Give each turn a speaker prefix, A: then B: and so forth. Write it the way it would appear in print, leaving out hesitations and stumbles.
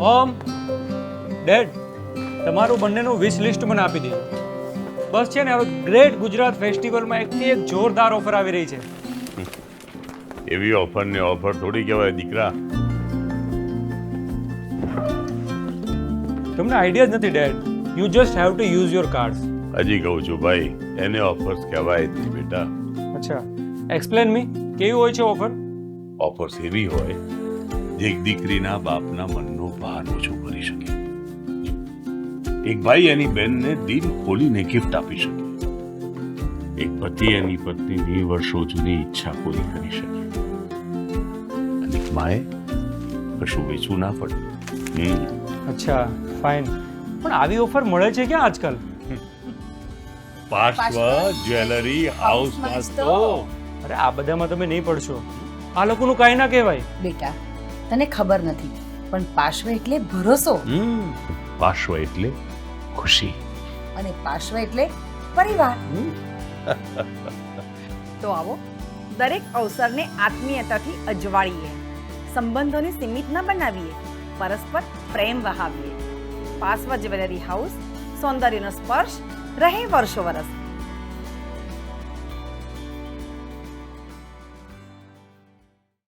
A: ઓમ dead, તમારું બંનેનું વિશ list મને આપી દીધું. બસ છે ને, હવે ગ્રેટ ગુજરાત ફેસ્ટિવલમાં એકથી એક જોરદાર ઓફર આવી રહી છે.
B: એવી ઓફર ને ઓફર થોડી કહેવાય દીકરા.
A: તમને આઈડિયા જ નથી dad. You just have to use your cards.
B: હજી કહું છું ભાઈ, એને ઓફર્સ કહેવાય જ નહીં બેટા.
A: અચ્છા, એક્સપ્લેન મી, કેવી હોય છે ઓફર?
B: ઓફર્સ એવી હોય જે એક દીકરીના બાપના મનનો ભાર ઓછો કરી શકે. એક ભાઈ એની બહેનને દિલ ખોલીને ગિફ્ટ આપી શકે. એક પતિ એની પત્નીની વર્ષો જૂની ઈચ્છા પૂરી કરી શકે. અને એક માએ કશું વેચવું ના પડે.
A: અચ્છા, ફાઇન. પણ આવી ઓફર મળે છે ક્યાં આજકાલ?
B: પાર્શ્વ જ્વેલરી હાઉસમાં તો.
A: અરે આ બધામાં તમે નહીં પડશો. આ લોકોનું કાંઈ ના કહેવાય.
C: બેટા, તને ખબર નથી, પણ પાર્શ્વ એટલે ભરોસો,
B: પાર્શ્વ એટલે ખુશી,
C: અને પાર્શ્વ એટલે પરિવાર.
D: તો આવો દરેક અવસરને આત્મીયતાથી અજવાળીએ, સંબંધોને સીમિત ન બનાવીએ, પરસ્પર પ્રેમ વહાવીએ. પાર્શ્વ જ્વેલરી હાઉસ, સૌંદર્યનો સ્પર્શ રહે વર્ષો વરસ.